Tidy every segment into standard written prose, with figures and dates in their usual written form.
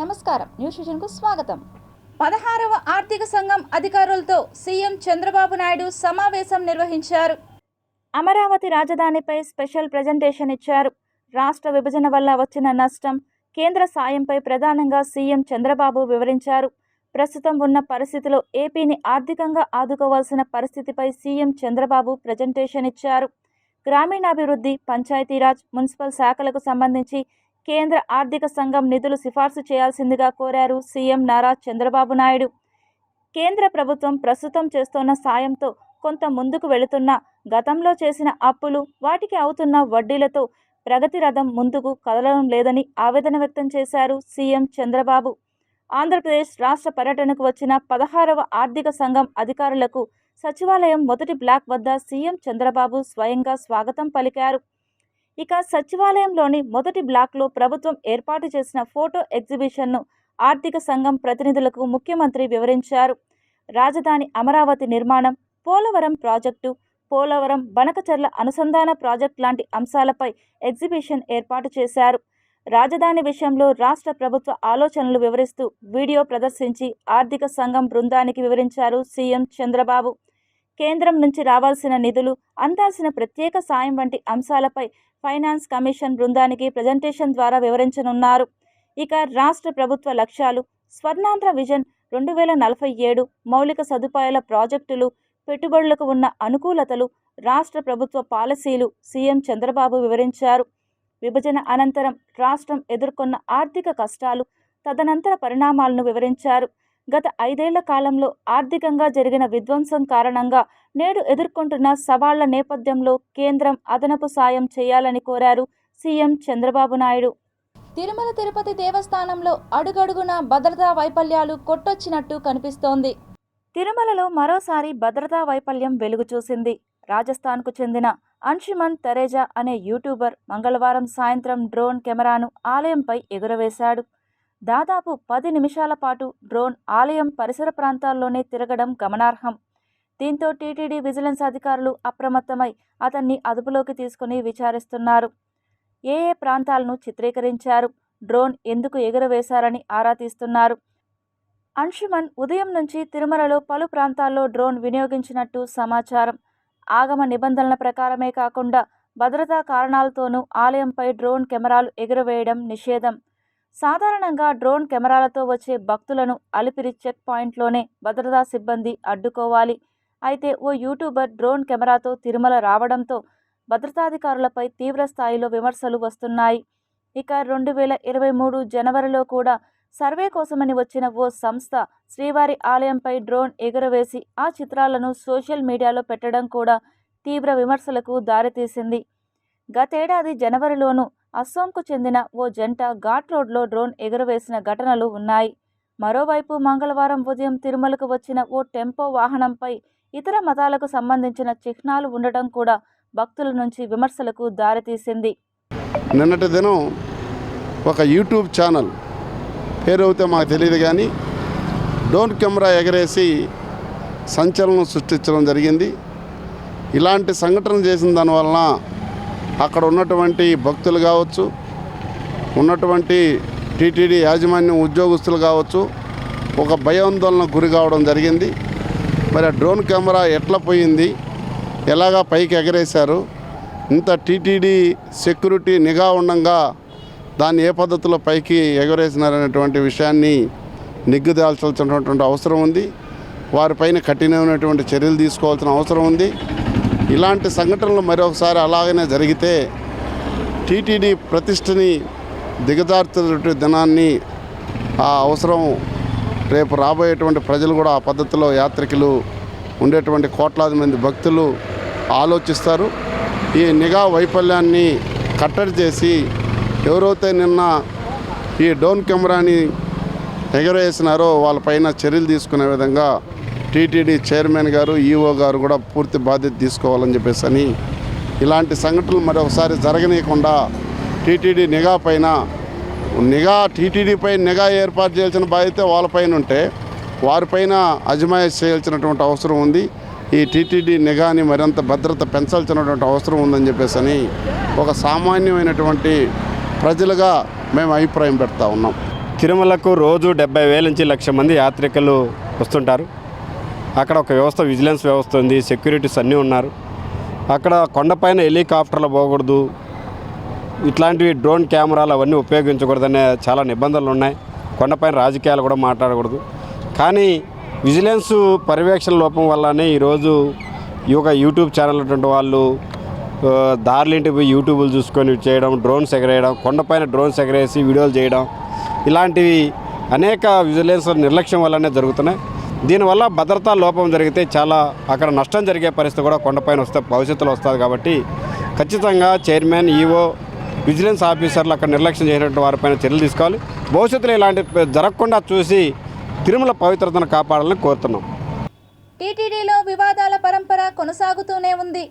నమస్కారం, న్యూస్ విజన్కు స్వాగతం. 16వ ఆర్థిక సంఘం అధికారులతో సీఎం చంద్రబాబు నాయుడు సమావేశం నిర్వహించారు. అమరావతి రాజధానిపై స్పెషల్ ప్రెజెంటేషన్ ఇచ్చారు. రాష్ట్ర విభజన వల్ల వచ్చిన నష్టం, కేంద్ర సాయంపై ప్రధానంగా సీఎం చంద్రబాబు వివరించారు. ప్రస్తుతం ఉన్న పరిస్థితిలో ఏపీని ఆర్థికంగా ఆదుకోవాల్సిన పరిస్థితిపై సీఎం చంద్రబాబు ప్రెజెంటేషన్ ఇచ్చారు. గ్రామీణాభివృద్ధి, పంచాయతీరాజ్, మున్సిపల్ శాఖలకు సంబంధించి కేంద్ర ఆర్థిక సంఘం నిధులు సిఫార్సు చేయాల్సిందిగా కోరారు సీఎం నారా చంద్రబాబు నాయుడు. కేంద్ర ప్రభుత్వం ప్రస్తుతం చేస్తున్న సాయంతో కొంత ముందుకు వెళుతున్నా గతంలో చేసిన అప్పులు, వాటికి అవుతున్న వడ్డీలతో ప్రగతి రథం ముందుకు కదలడం లేదని ఆవేదన వ్యక్తం చేశారు సీఎం చంద్రబాబు. ఆంధ్రప్రదేశ్ రాష్ట్ర పర్యటనకు వచ్చిన 16వ ఆర్థిక సంఘం అధికారులకు సచివాలయం మొదటి బ్లాక్ వద్ద సీఎం చంద్రబాబు స్వయంగా స్వాగతం పలికారు. ఇక సచివాలయంలోని మొదటి బ్లాక్లో ప్రభుత్వం ఏర్పాటు చేసిన ఫోటో ఎగ్జిబిషన్ను ఆర్థిక సంఘం ప్రతినిధులకు ముఖ్యమంత్రి వివరించారు. రాజధాని అమరావతి నిర్మాణం, పోలవరం ప్రాజెక్టు, పోలవరం బనకచర్ల అనుసంధాన ప్రాజెక్టు లాంటి అంశాలపై ఎగ్జిబిషన్ ఏర్పాటు చేశారు. రాజధాని విషయంలో రాష్ట్ర ప్రభుత్వ ఆలోచనలు వివరిస్తూ వీడియో ప్రదర్శించి ఆర్థిక సంఘం బృందానికి వివరించారు సీఎం చంద్రబాబు. కేంద్రం నుంచి రావాల్సిన నిధులు, అందాల్సిన ప్రత్యేక సాయం వంటి అంశాలపై ఫైనాన్స్ కమిషన్ బృందానికి ప్రజెంటేషన్ ద్వారా వివరించనున్నారు. ఇక రాష్ట్ర ప్రభుత్వ లక్ష్యాలు, స్వర్ణాంధ్ర విజన్ 2047, మౌలిక సదుపాయాల ప్రాజెక్టులు, పెట్టుబడులకు ఉన్న అనుకూలతలు, రాష్ట్ర ప్రభుత్వ పాలసీలు సీఎం చంద్రబాబు వివరించారు. విభజన అనంతరం రాష్ట్రం ఎదుర్కొన్న ఆర్థిక కష్టాలు, తదనంతర పరిణామాలను వివరించారు. గత 5 ఏళ్ల కాలంలో ఆర్థికంగా జరిగిన విధ్వంసం కారణంగా నేడు ఎదుర్కొంటున్న సవాళ్ల నేపథ్యంలో కేంద్రం అదనపు సాయం చేయాలని కోరారు సీఎం చంద్రబాబు నాయుడు. తిరుమల తిరుపతి దేవస్థానంలో అడుగడుగున భద్రతా వైఫల్యాలు కొట్టొచ్చినట్టు కనిపిస్తోంది. తిరుమలలో మరోసారి భద్రతా వైఫల్యం వెలుగు చూసింది. రాజస్థాన్కు చెందిన అంశుమన్ తరేజా అనే యూట్యూబర్ మంగళవారం సాయంత్రం డ్రోన్ కెమెరాను ఆలయంపై ఎగురవేశాడు. దాదాపు 10 నిమిషాల పాటు డ్రోన్ ఆలయం పరిసర ప్రాంతాల్లోనే తిరగడం గమనార్హం. దీంతో టీటీడీ విజిలెన్స్ అధికారులు అప్రమత్తమై అతన్ని అదుపులోకి తీసుకుని విచారిస్తున్నారు. ఏ ప్రాంతాలను చిత్రీకరించారు, డ్రోన్ ఎందుకు ఎగురవేశారని ఆరా తీస్తున్నారు. అంశుమన్ ఉదయం నుంచి తిరుమలలో పలు ప్రాంతాల్లో డ్రోన్ వినియోగించినట్టు సమాచారం. ఆగమ నిబంధనల ప్రకారమే కాకుండా భద్రతా కారణాలతోనూ ఆలయంపై డ్రోన్ కెమెరాలు ఎగురవేయడం నిషేధం. సాధారణంగా డ్రోన్ కెమెరాలతో వచ్చే భక్తులను అలిపిరి చెక్ పాయింట్లోనే భద్రతా సిబ్బంది అడ్డుకోవాలి. అయితే ఓ యూట్యూబర్ డ్రోన్ కెమెరాతో తిరుమల రావడంతో భద్రతాధికారులపై తీవ్ర స్థాయిలో విమర్శలు వస్తున్నాయి. ఇక 2023 జనవరిలో కూడా సర్వే కోసమని వచ్చిన ఓ సంస్థ శ్రీవారి ఆలయంపై డ్రోన్ ఎగురవేసి ఆ చిత్రాలను సోషల్ మీడియాలో పెట్టడం కూడా తీవ్ర విమర్శలకు దారితీసింది. గతేడాది జనవరిలోనూ అస్సాంకు చెందిన ఓ జంట ఘాట్ రోడ్లో డ్రోన్ ఎగురవేసిన ఘటనలు ఉన్నాయి. మరోవైపు మంగళవారం ఉదయం తిరుమలకు వచ్చిన ఓ టెంపో వాహనంపై ఇతర మతాలకు సంబంధించిన చిహ్నాలు ఉండటం కూడా భక్తుల నుంచి విమర్శలకు దారితీసింది. నిన్నటి దినం ఒక యూట్యూబ్ ఛానల్ పేరు అయితే మాకు తెలియదు కానీ డ్రోన్ కెమెరా ఎగరేసి సంచలనం సృష్టించడం జరిగింది. ఇలాంటి సంఘటన చేసిన దానివలన అక్కడ ఉన్నటువంటి భక్తులు కావచ్చు, ఉన్నటువంటి టీటీడీ యాజమాన్యం ఉద్యోగస్తులు కావచ్చు, ఒక భయాందోళనకు గురి కావడం జరిగింది. మరి ఆ డ్రోన్ కెమెరా ఎట్లా పోయింది, ఎలాగా పైకి ఎగరేశారు, ఇంత టీటీడీ సెక్యూరిటీ నిఘా ఉండగా దాన్ని ఏ పద్ధతిలో పైకి ఎగరేసినారనేటువంటి విషయాన్ని నిగ్గుదాల్చాల్సినటువంటి అవసరం ఉంది. వారిపైన కఠినమైనటువంటి చర్యలు తీసుకోవాల్సిన అవసరం ఉంది. ఇలాంటి సంఘటనలు మరొకసారి అలాగనే జరిగితే టీటీడీ ప్రతిష్టని దిగజార్చేటువంటి దినాన్ని ఆ అవసరం రేపు రాబోయేటువంటి ప్రజలు కూడా ఆ పద్ధతిలో యాత్రికులు ఉండేటువంటి కోట్లాది మంది భక్తులు ఆలోచిస్తారు. ఈ నిఘా వైఫల్యాన్ని కట్టడి చేసి ఎవరైతే నిన్న ఈ డ్రోన్ కెమెరాని ఎగరేసినారో వాళ్ళపైన చర్యలు తీసుకునే విధంగా టీటీడీ చైర్మన్ గారు, ఈఓ గారు కూడా పూర్తి బాధ్యత తీసుకోవాలని చెప్పేసి ఇలాంటి సంఘటనలు మరొకసారి జరగనీయకుండా టీటీడీ టీటీడీపై నిఘా ఏర్పాటు చేయాల్సిన బాధ్యత వాళ్ళపైన ఉంటే వారిపైన అజమాయిష్ చేయాల్సినటువంటి అవసరం ఉంది. ఈ టీటీడీ నిఘాని మరింత భద్రత పెంచాల్సినటువంటి అవసరం ఉందని చెప్పేసి ఒక సామాన్యమైనటువంటి ప్రజలుగా మేము అభిప్రాయం పెడతా ఉన్నాం. తిరుమలకు రోజు 70,000 నుంచి 1,00,000 మంది యాత్రికులు వస్తుంటారు. అక్కడ ఒక వ్యవస్థ, విజిలెన్స్ వ్యవస్థ ఉంది, సెక్యూరిటీస్ అన్నీ ఉన్నారు. అక్కడ కొండపైన హెలికాప్టర్లు పోకూడదు, ఇట్లాంటివి డ్రోన్ కెమెరాలు అవన్నీ ఉపయోగించకూడదనే చాలా నిబంధనలు ఉన్నాయి. కొండపైన రాజకీయాలు కూడా మాట్లాడకూడదు. కానీ విజిలెన్స్ పర్యవేక్షణ లోపం వల్లనే ఈరోజు ఈ యొక్క యూట్యూబ్ ఛానల్ ఉన్నటువంటి వాళ్ళు దారులింటి పోయి యూట్యూబ్లు చూసుకొని చేయడం, డ్రోన్స్ ఎగరేయడం, కొండపైన డ్రోన్స్ ఎగరేసి వీడియోలు చేయడం, ఇలాంటివి అనేక విజిలెన్స్ నిర్లక్ష్యం వల్లనే జరుగుతున్నాయి. దీనివల్ల భద్రతా లోపం జరిగితే చాలా అక్కడ నష్టం జరిగే పరిస్థితి కూడా కొండపైన భవిష్యత్తులో వస్తుంది. కాబట్టి ఖచ్చితంగా చైర్మన్, ఈఓ, విజిలెన్స్ ఆఫీసర్లు అక్కడ నిర్లక్ష్యం చేసినటువంటి వారిపైన చర్యలు తీసుకోవాలి. భవిష్యత్తులో ఇలాంటి జరగకుండా చూసి తిరుమల పవిత్రతను కాపాడాలని కోరుతున్నాం. టీటీడీలో వివాదాల పరంపర కొనసాగుతూనే ఉంది.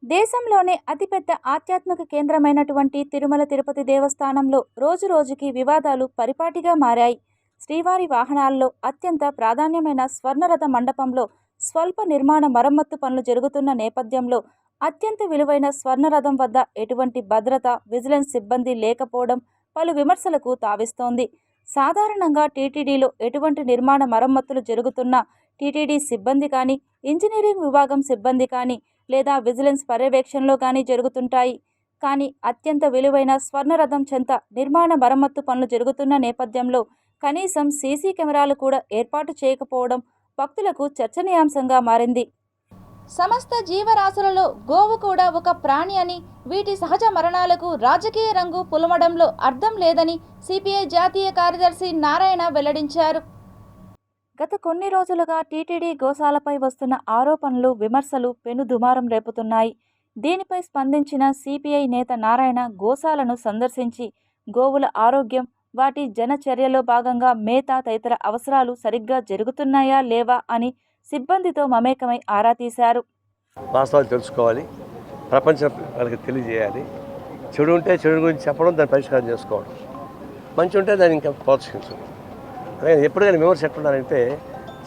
దేశంలోనే అతిపెద్ద ఆధ్యాత్మిక కేంద్రమైనటువంటి తిరుమల తిరుపతి దేవస్థానంలో రోజురోజుకి వివాదాలు పరిపాటిగా మారాయి. శ్రీవారి వాహనాల్లో అత్యంత ప్రాధాన్యమైన స్వర్ణరథ మండపంలో స్వల్ప నిర్మాణ మరమ్మత్తు పనులు జరుగుతున్న నేపథ్యంలో అత్యంత విలువైన స్వర్ణరథం వద్ద ఎటువంటి భద్రత, విజిలెన్స్ సిబ్బంది లేకపోవడం పలు విమర్శలకు తావిస్తోంది. సాధారణంగా టీటీడీలో ఎటువంటి నిర్మాణ మరమ్మతులు జరుగుతున్నా టీటీడీ సిబ్బంది కానీ, ఇంజనీరింగ్ విభాగం సిబ్బంది కానీ, లేదా విజిలెన్స్ పర్యవేక్షణలో కానీ జరుగుతుంటాయి. కానీ అత్యంత విలువైన స్వర్ణరథం చెంత నిర్మాణ మరమ్మత్తు పనులు జరుగుతున్న నేపథ్యంలో కనీసం సీసీ కెమెరాలు కూడా ఏర్పాటు చేయకపోవడం భక్తులకు చర్చనీయాంశంగా మారింది. సమస్త జీవరాశులలో గోవు కూడా ఒక ప్రాణి అని, వీటి సహజ మరణాలకు రాజకీయ రంగు పులమడంలో అర్థం లేదని సిపిఐ జాతీయ కార్యదర్శి నారాయణ వెల్లడించారు. గత కొన్ని రోజులుగా టీటీడీ గోశాలపై వస్తున్న ఆరోపణలు, విమర్శలు పెనుదుమారం రేపుతున్నాయి. దీనిపై స్పందించిన సిపిఐ నేత నారాయణ గోశాలను సందర్శించి గోవుల ఆరోగ్యం, వాటి జనచర్యలో భాగంగా మేత తదితర అవసరాలు సరిగ్గా జరుగుతున్నాయా లేవా అని సిబ్బందితో మమేకమై ఆరా తీశారు. వాస్తవాలు తెలుసుకోవాలి, ప్రపంచం వాళ్ళకి తెలియజేయాలి. చెడు ఉంటే చెడు గురించి చెప్పడం, దాన్ని పరిష్కారం చేసుకోవడం, మంచి ఉంటే దాన్ని ఇంకా ప్రోత్సహించడం. అలాగే ఎప్పుడు కానీ విమర్శ ఎట్లున్నారంటే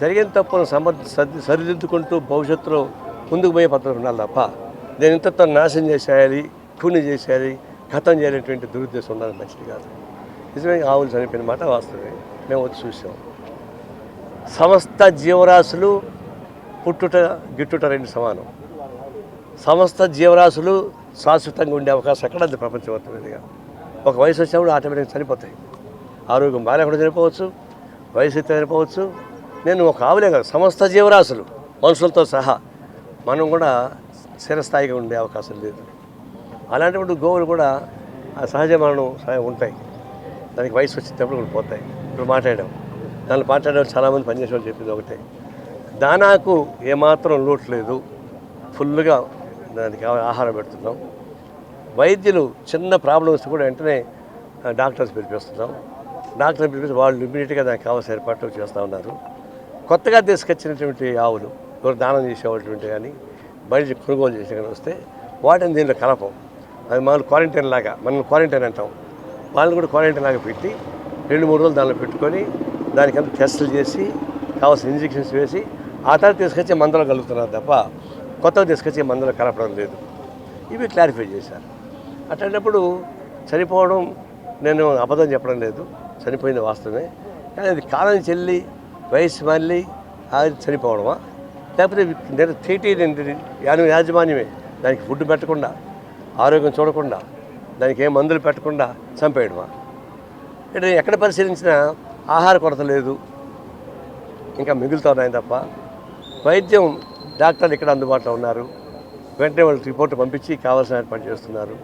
జరిగిన తప్పును సరిదిద్దుకుంటూ భవిష్యత్తులో ముందుకు పోయే పద్ధతులు ఉండాలి తప్ప నేను ఇంతతో నాశనం చేసేయాలి, కూని చేసేయాలి, ఖతం చేయాలనేటువంటి దురుద్దేశం ఉండాలి, మంచిది కాదు. నిజమే, ఆవులు చనిపోయిన మాట వాస్తవమే, మేము వచ్చి చూసాం. సమస్త జీవరాశులు పుట్టుట గిట్టుట రెండు సమానం. సమస్త జీవరాశులు శాశ్వతంగా ఉండే అవకాశం ఎక్కడ ఉంది ప్రపంచవంతమైనదిగా. ఒక వయసు వచ్చినప్పుడు ఆటోమేటిక్గా చనిపోతాయి. ఆరోగ్యం బాగాలేకుండా చనిపోవచ్చు, వయసు అయితే చనిపోవచ్చు. నేను ఒక ఆవులే కాదు, సమస్త జీవరాశులు మనుషులతో సహా మనం కూడా స్థిరస్థాయిగా ఉండే అవకాశం లేదు. అలాంటప్పుడు గోవులు కూడా ఆ సహజ మరణం ఉంటాయి. దానికి వయసు వచ్చేటప్పుడు కూడా పోతాయి. ఇప్పుడు దాన్ని మాట్లాడడం చాలామంది పనిచేసే వాళ్ళు చెప్పింది ఒకటే, దానాకు ఏమాత్రం లోటు లేదు, ఫుల్గా దానికి ఆహారం పెడుతున్నాం. వైద్యులు చిన్న ప్రాబ్లం వస్తే కూడా వెంటనే డాక్టర్స్ పిలిపిస్తున్నాం. డాక్టర్ని పిలిపిస్తే వాళ్ళు ఇమ్మీడియట్గా దానికి కావాల్సిన ఏర్పాట్లు చేస్తూ ఉన్నారు. కొత్తగా తీసుకొచ్చినటువంటి ఆవులు ఎవరు దానం చేసేవాటువంటి కానీ బయట కొనుగోలు చేసే కానీ వస్తే వాటిని దీంట్లో కలపం. అది మనం క్వారంటైన్ లాగా, మనం క్వారంటైన్ అంటాం, వాళ్ళని కూడా క్వారంటైన్ లాగా పెట్టి 2-3 రోజులు దానిలో పెట్టుకొని దానికంతా టెస్టులు చేసి కావాల్సిన ఇంజెక్షన్స్ వేసి ఆ తర్వాత తీసుకొచ్చే మందులు కలుగుతున్నారు తప్ప కొత్తగా తీసుకొచ్చే మందులు కలపడం లేదు. ఇవి క్లారిఫై చేశారు. అట్లాంటప్పుడు చనిపోవడం, నేను అబద్ధం చెప్పడం లేదు, చనిపోయింది వాస్తవమే. కానీ అది కాలం చెల్లి వయసు మళ్ళీ అది చనిపోవడమా, లేకపోతే యాజమాన్యమే దానికి ఫుడ్ పెట్టకుండా, ఆరోగ్యం చూడకుండా, దానికి ఏం మందులు పెట్టకుండా చంపేయడమా? అంటే ఎక్కడ పరిశీలించినా ఆహార కొరత లేదు, ఇంకా మిగులుతున్నాయి తప్ప. వైద్యం డాక్టర్లు ఇక్కడ అందుబాటులో ఉన్నారు, వెంటనే వాళ్ళకి రిపోర్ట్ పంపించి కావాల్సిన ఏర్పాటు చేస్తున్నారు.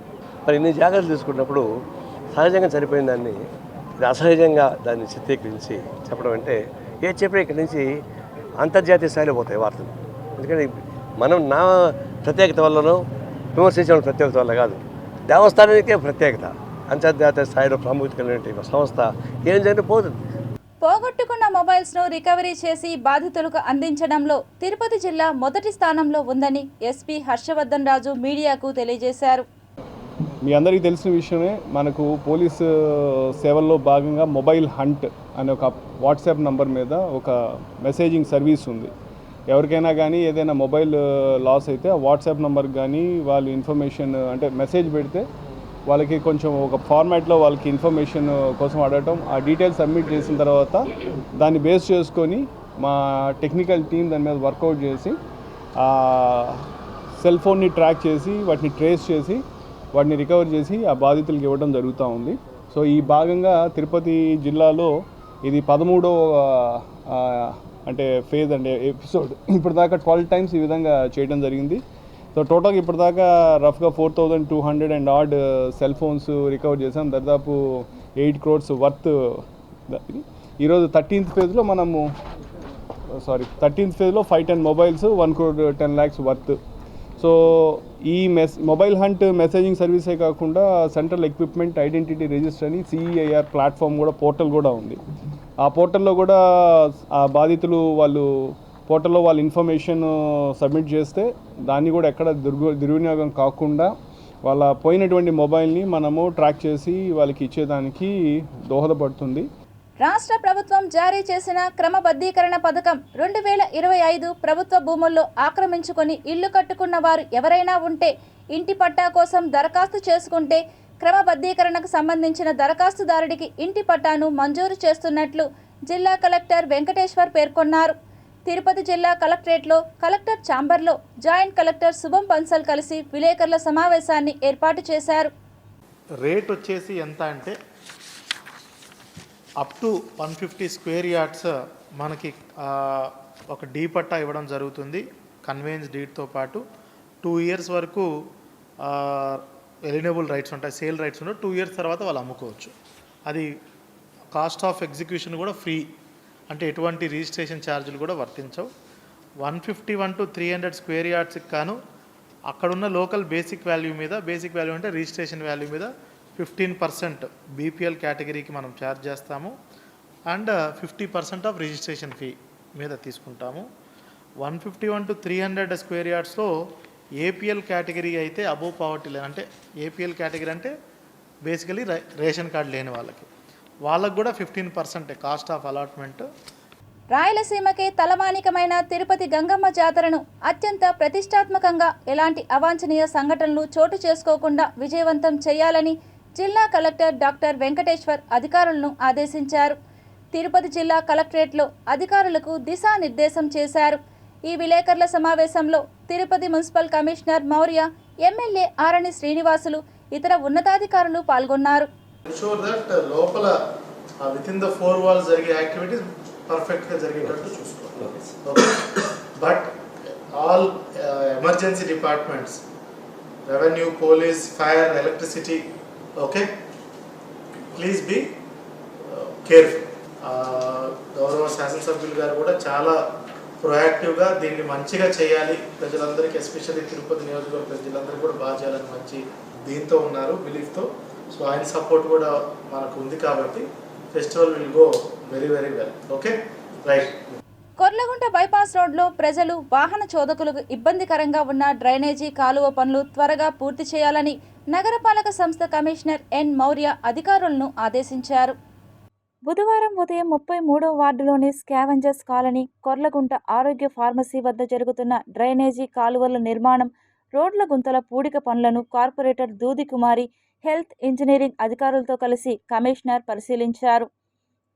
మరి ఇన్ని జాగ్రత్తలు తీసుకున్నప్పుడు సహజంగా చనిపోయిన దాన్ని ఇది అసహజంగా దాన్ని చిత్రీకరించి చెప్పడం అంటే చెప్పినా ఇక్కడి నుంచి అంతర్జాతీయ స్థాయిలో పోతాయి వార్తలు. ఎందుకంటే మనం నా ప్రత్యేకత వల్లనో విమర్శించడం ప్రత్యేకత వల్ల కాదు, దేవస్థానానికే ప్రత్యేకత, అంతర్జాతీయ స్థాయిలో ప్రాముఖ్యత కలిగిన సంస్థ ఏం జరిగినా పోతుంది. పోగొట్టుకున్న మొబైల్స్ను రికవరీ చేసి బాధితులకు అందించడంలో తిరుపతి జిల్లా మొదటి స్థానంలో ఉందని ఎస్పీ హర్షవర్ధన్ రాజు మీడియాకు తెలియజేశారు. మీ అందరికీ తెలిసిన విషయమే, మనకు పోలీసు సేవల్లో భాగంగా మొబైల్ హంట్ అనే ఒక వాట్సాప్ నంబర్ మీద ఒక మెసేజింగ్ సర్వీస్ ఉంది. ఎవరికైనా కానీ ఏదైనా మొబైల్ లాస్ అయితే ఆ వాట్సాప్ నంబర్కి కానీ వాళ్ళు ఇన్ఫర్మేషన్ అంటే మెసేజ్ పెడితే వాళ్ళకి కొంచెం ఒక ఫార్మాట్లో వాళ్ళకి ఇన్ఫర్మేషన్ కోసం అడగటం, ఆ డీటెయిల్స్ సబ్మిట్ చేసిన తర్వాత దాన్ని బేస్ చేసుకొని మా టెక్నికల్ టీం దాని మీద వర్కౌట్ చేసి సెల్ ఫోన్ని ట్రాక్ చేసి వాటిని ట్రేస్ చేసి వాటిని రికవర్ చేసి ఆ బాధితులకు ఇవ్వడం జరుగుతూ ఉంది. సో ఈ భాగంగా తిరుపతి జిల్లాలో ఇది 13వ అంటే ఫేజ్ అంటే ఎపిసోడ్. ఇప్పటిదాకా 12 టైమ్స్ ఈ విధంగా చేయడం జరిగింది. సో టోటల్గా ఇప్పటిదాకా రఫ్గా 4200 and odd cell phones recover చేసాం. దాదాపు 8 crores వర్త్. ఈరోజు 13th ఫేజ్లో 510 mobiles 1 crore 10 lakhs worth. So ఈ మొబైల్ హంట్ మెసేజింగ్ సర్వీసే కాకుండా సెంట్రల్ ఎక్విప్మెంట్ ఐడెంటిటీ రిజిస్టర్ అని CEIR ప్లాట్ఫామ్ కూడా, పోర్టల్ కూడా ఉంది. ఆ పోర్టల్లో కూడా ఆ బాధితులు పోర్టల్లో వాళ్ళ ఇన్ఫర్మేషన్ సబ్మిట్ చేస్తే దాన్ని కూడా ఎక్కడ దుర్వినియోగం కాకుండా వాళ్ళ పోయినటువంటి మొబైల్ని మనము ట్రాక్ చేసి వాళ్ళకి ఇచ్చేదానికి దోహదపడుతుంది. రాష్ట్ర ప్రభుత్వం జారీ చేసిన క్రమబద్ధీకరణ పథకం 2025 ప్రభుత్వ భూముల్లో ఆక్రమించుకొని ఇల్లు కట్టుకున్న వారు ఎవరైనా ఉంటే ఇంటి పట్టా కోసం దరఖాస్తు చేసుకుంటే క్రమబద్ధీకరణకు సంబంధించిన దరఖాస్తుదారుడికి ఇంటి పట్టాను మంజూరు చేస్తున్నట్లు జిల్లా కలెక్టర్ వెంకటేశ్వర్ పేర్కొన్నారు. తిరుపతి జిల్లా కలెక్టరేట్లో కలెక్టర్ ఛాంబర్లో జాయింట్ కలెక్టర్ శుభం బన్సల్ కలిసి విలేకరుల సమావేశాన్ని ఏర్పాటు చేశారు. రేట్ వచ్చేసి ఎంత అంటే అప్ టు 150 square yards మనకి ఒక డీ పట్టా ఇవ్వడం జరుగుతుంది. కన్వేయన్స్ డీడ్తో పాటు 2 years వరకు ఎలిజిబుల్ రైట్స్ ఉంటాయి, సేల్ రైట్స్ ఉంటాయి. 2 years తర్వాత వాళ్ళు అమ్ముకోవచ్చు. అది కాస్ట్ ఆఫ్ ఎగ్జిక్యూషన్ కూడా ఫ్రీ, అంటే ఎటువంటి రిజిస్ట్రేషన్ ఛార్జీలు కూడా వర్తించవు. 151 to 300 square yardsకి కాను అక్కడున్న లోకల్ బేసిక్ వాల్యూ మీద, బేసిక్ వాల్యూ అంటే రిజిస్ట్రేషన్ వాల్యూ మీద 15% BPL కేటగిరీకి మనం ఛార్జ్ చేస్తాము. అండ్ 50% ఆఫ్ రిజిస్ట్రేషన్ ఫీ మీద తీసుకుంటాము. 151 to 300 square yardsలో APL కేటగిరీ అయితే అబోవ్ పావర్టీ లైన్, అంటే APL కేటగిరీ అంటే బేసికలీ రేషన్ కార్డు లేని వాళ్ళకి కూడా 15% కాస్ట్ ఆఫ్ అలాట్మెంట్. రాయలసీమకే తలమానికమైన తిరుపతి గంగమ్మ జాతరను అత్యంత ప్రతిష్టాత్మకంగా ఎలాంటి అవాంఛనీయ సంఘటనలు చోటు చేసుకోకుండా విజయవంతం చేయాలని జిల్లా కలెక్టర్ డాక్టర్ వెంకటేశ్వర్ అధికారులను ఆదేశించారు. తిరుపతి జిల్లా కలెక్టరేట్లో అధికారులకు దిశానిర్దేశం చేశారు. ఈ విలేకరుల సమావేశంలో Tirupati municipal commissioner Maurya, MLA Arani Srinivasulu, ఇతర ఉన్నతాధికారులు పాల్గొన్నారు. ensure that లోపల విత్ ఇన్ ద 4 walls జరిగే యాక్టివిటీస్ పర్ఫెక్ట్గా జరిగేటట్టు చూసుకోవాలి. Okay, but all emergency departments, revenue, police, fire, electricity, okay, please be careful. గౌరవ శాసనసభ్యులు గారు కూడా చాలా ప్రొయాక్టివ్గా దీన్ని మంచిగా చేయాలి, ప్రజలందరికీ ఎస్పెషల్లీ తిరుపతి నియోజకవర్గ ప్రజలందరికీ కూడా బాగా చేయాలని మంచి దీంతో ఉన్నారు, బిలీఫ్తో. సో ఆయన సపోర్ట్ కూడా మనకు ఉంది కాబట్టి festival will go very very well. Okay, right. Korlagunta bypass రోడ్లో ప్రజలు, వాహన చోదకులకు ఇబ్బందికరంగా ఉన్న డ్రైనేజీ కాలువ పనులు త్వరగా పూర్తి చేయాలని నగరపాలక సంస్థ కమిషనర్ ఎన్ మౌర్య అధికారులను ఆదేశించారు. బుధవారం ఉదయం 33వ వార్డులోని స్కావెంజర్స్ కాలనీ, కొర్లగుంట ఆరోగ్య ఫార్మసీ వద్ద జరుగుతున్న డ్రైనేజీ కాలువల నిర్మాణం, రోడ్ల గుంతల పూడిక పనులను కార్పొరేటర్ దూది కుమారి, హెల్త్, ఇంజనీరింగ్ అధికారులతో కలిసి కమిషనర్ పరిశీలించారు.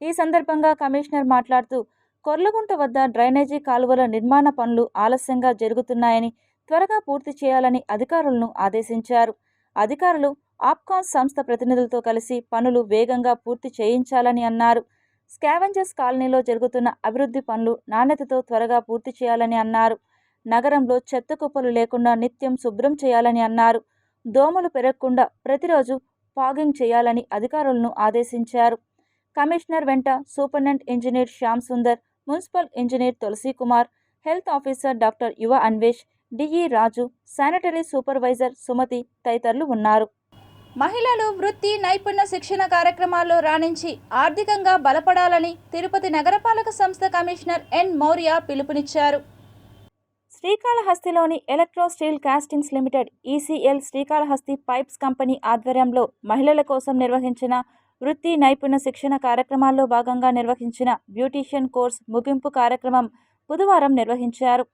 ఈ సందర్భంగా కమిషనర్ మాట్లాడుతూ, కొర్లగుంట వద్ద డ్రైనేజీ కాలువల నిర్మాణ పనులు ఆలస్యంగా జరుగుతున్నాయని త్వరగా పూర్తి చేయాలని అధికారులను ఆదేశించారు. అధికారులు ఆప్కాన్ సంస్థ ప్రతినిధులతో కలిసి పనులు వేగంగా పూర్తి చేయించాలని అన్నారు. స్కావెంజర్స్ కాలనీలో జరుగుతున్న అభివృద్ధి పనులు నాణ్యతతో త్వరగా పూర్తి చేయాలని అన్నారు. నగరంలో చెత్త కుప్పలు లేకుండా నిత్యం శుభ్రం చేయాలని అన్నారు. దోమలు పెరగకుండా ప్రతిరోజు ఫాగింగ్ చేయాలని అధికారులను ఆదేశించారు. కమిషనర్ వెంట superintendent engineer Shyam Sundar, municipal engineer Tulasi Kumar, health officer doctor Yuva Anvesh, DE Raju, sanitary supervisor Sumathi తదితరులు ఉన్నారు. మహిళలు వృత్తి నైపుణ్య శిక్షణ కార్యక్రమాల్లో రాణించి ఆర్థికంగా బలపడాలని తిరుపతి నగరపాలక సంస్థ కమిషనర్ ఎన్ మౌర్య పిలుపునిచ్చారు. శ్రీకాళహస్తిలోని electro steel castings limited ECL Srikalahasti pipes company ఆధ్వర్యంలో మహిళల కోసం నిర్వహించిన వృత్తి నైపుణ్య శిక్షణ కార్యక్రమాల్లో భాగంగా నిర్వహించిన బ్యూటీషియన్ కోర్స్ ముగింపు కార్యక్రమం బుధవారం నిర్వహించారు.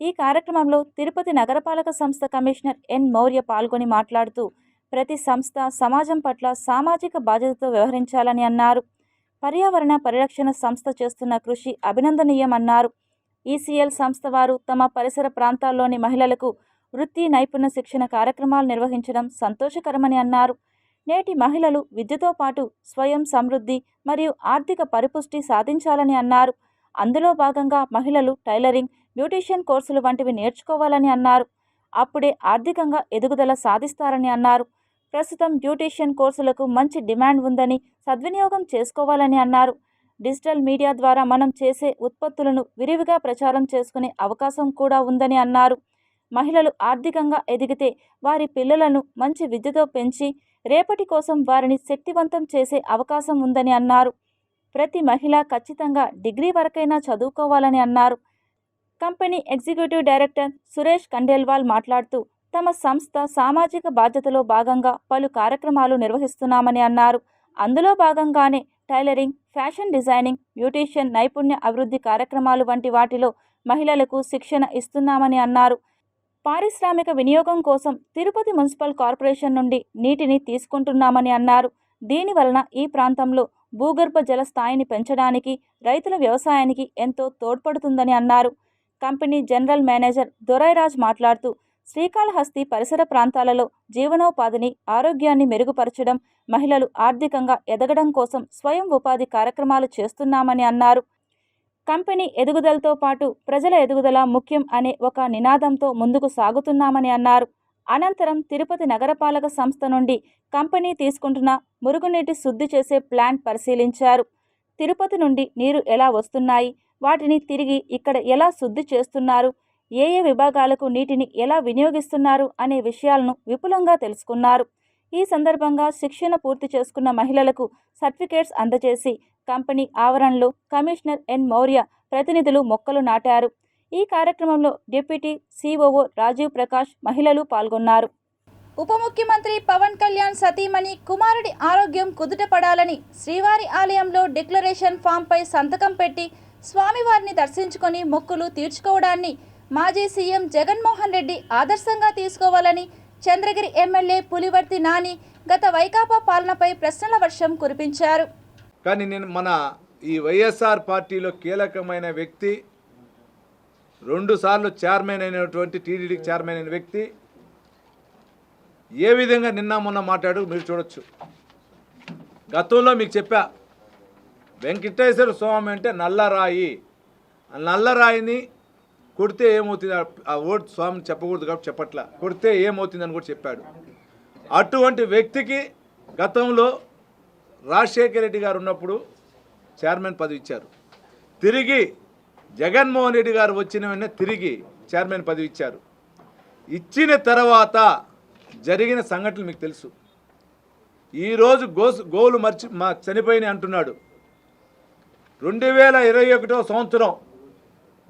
ఈ కార్యక్రమంలో తిరుపతి నగరపాలక సంస్థ కమిషనర్ ఎన్ మౌర్య పాల్గొని మాట్లాడుతూ, ప్రతి సంస్థ సమాజం పట్ల సామాజిక బాధ్యతతో వ్యవహరించాలని అన్నారు. పర్యావరణ పరిరక్షణ సంస్థ చేస్తున్న కృషి అభినందనీయమన్నారు. ఈసీఎల్ సంస్థ వారు తమ పరిసర ప్రాంతాల్లోని మహిళలకు వృత్తి నైపుణ్య శిక్షణ కార్యక్రమాలు నిర్వహించడం సంతోషకరమని అన్నారు. నేటి మహిళలు విద్యతో పాటు స్వయం సమృద్ధి మరియు ఆర్థిక పరిపుష్టి సాధించాలని అన్నారు. అందులో భాగంగా మహిళలు టైలరింగ్, బ్యూటీషియన్ కోర్సులు వంటివి నేర్చుకోవాలని అన్నారు. అప్పుడే ఆర్థికంగా ఎదుగుదల సాధిస్తారని అన్నారు. ప్రస్తుతం బ్యూటీషియన్ కోర్సులకు మంచి డిమాండ్ ఉందని సద్వినియోగం చేసుకోవాలని అన్నారు. డిజిటల్ మీడియా ద్వారా మనం చేసే ఉత్పత్తులను విరివిగా ప్రచారం చేసుకునే అవకాశం కూడా ఉందని అన్నారు. మహిళలు ఆర్థికంగా ఎదిగితే వారి పిల్లలను మంచి విద్యతో పెంచి రేపటి కోసం వారిని శక్తివంతం చేసే అవకాశం ఉందని అన్నారు. ప్రతి మహిళ ఖచ్చితంగా డిగ్రీ వరకైనా చదువుకోవాలని అన్నారు. Company executive director Suresh Khandelwal మాట్లాడుతూ తమ సంస్థ సామాజిక బాధ్యతలో భాగంగా పలు కార్యక్రమాలు నిర్వహిస్తున్నామని అన్నారు. అందులో భాగంగానే టైలరింగ్, ఫ్యాషన్ డిజైనింగ్, బ్యూటీషియన్ నైపుణ్య అభివృద్ధి కార్యక్రమాలు వంటి వాటిలో మహిళలకు శిక్షణ ఇస్తున్నామని అన్నారు. పారిశ్రామిక వినియోగం కోసం తిరుపతి మున్సిపల్ కార్పొరేషన్ నుండి నీటిని తీసుకుంటున్నామని అన్నారు. దీనివలన ఈ ప్రాంతంలో భూగర్భ జల స్థాయిని పెంచడానికి, రైతుల వ్యవసాయానికి ఎంతో తోడ్పడుతుందని అన్నారు. కంపెనీ జనరల్ మేనేజర్ దొరైరాజ్ మాట్లాడుతూ శ్రీకాళహస్తి పరిసర ప్రాంతాలలో జీవనోపాధిని, ఆరోగ్యాన్ని మెరుగుపరచడం, మహిళలు ఆర్థికంగా ఎదగడం కోసం స్వయం ఉపాధి కార్యక్రమాలు చేస్తున్నామని అన్నారు. కంపెనీ ఎదుగుదలతో పాటు ప్రజల ఎదుగుదల ముఖ్యం అనే ఒక నినాదంతో ముందుకు సాగుతున్నామని అన్నారు. అనంతరం తిరుపతి నగరపాలక సంస్థ నుండి కంపెనీ తీసుకుంటున్న మురుగునీటి శుద్ధి చేసే ప్లాంట్ పరిశీలించారు. తిరుపతి నుండి నీరు ఎలా వస్తున్నాయి, వాటిని తిరిగి ఇక్కడ ఎలా శుద్ధి చేస్తున్నారు, ఏ విభాగాలకు నీటిని ఎలా వినియోగిస్తున్నారు అనే విషయాలను విపులంగా తెలుసుకున్నారు. ఈ సందర్భంగా శిక్షణ పూర్తి చేసుకున్న మహిళలకు సర్టిఫికేట్స్ అందజేసి కంపెనీ ఆవరణలో కమిషనర్ ఎన్ మౌర్య ప్రతినిధులు మొక్కలు నాటారు. ఈ కార్యక్రమంలో డిప్యూటీ సిఓఓ రాజీవ్ ప్రకాష్, మహిళలు పాల్గొన్నారు. ఉప ముఖ్యమంత్రి పవన్ కళ్యాణ్ సతీమణి కుమారుడి ఆరోగ్యం కుదుటపడాలని శ్రీవారి ఆలయంలో డిక్లరేషన్ ఫామ్పై సంతకం పెట్టి స్వామివారిని దర్శించుకొని మొక్కులు తీర్చుకోవడాన్ని మాజీ సీఎం జగన్మోహన్ రెడ్డి ఆదర్శంగా తీసుకోవాలని చంద్రగిరి ఎమ్మెల్యే పులివర్తి నాని గత వైకాపా పాలనపై ప్రశ్నల వర్షం కురిపించారు. కానీ మన ఈ వైఎస్ఆర్ పార్టీలో కీలకమైన వ్యక్తి, 2 సార్లు చైర్మన్ అయినటువంటి టీడీడీకి చైర్మన్ అయిన వ్యక్తి ఏ విధంగా నిన్న మొన్న మాట్లాడు మీరు చూడొచ్చు. గతంలో మీకు చెప్పా, వెంకటేశ్వర స్వామి అంటే నల్లరాయి, ఆ నల్లరాయిని కొడితే ఏమవుతుంది, ఆ ఓటు స్వామిని చెప్పకూడదు కాబట్టి చెప్పట్లా, కొడితే ఏమవుతుందని కూడా చెప్పాడు. అటువంటి వ్యక్తికి గతంలో రాజశేఖర రెడ్డి గారు ఉన్నప్పుడు చైర్మన్ పదవి ఇచ్చారు. తిరిగి జగన్మోహన్ రెడ్డి గారు వచ్చిన వెంటనే తిరిగి చైర్మన్ పదవి ఇచ్చారు. ఇచ్చిన తర్వాత జరిగిన సంఘటనలు మీకు తెలుసు. ఈరోజు గోవులు చనిపోయినాయి అంటున్నాడు. 2021 సంవత్సరం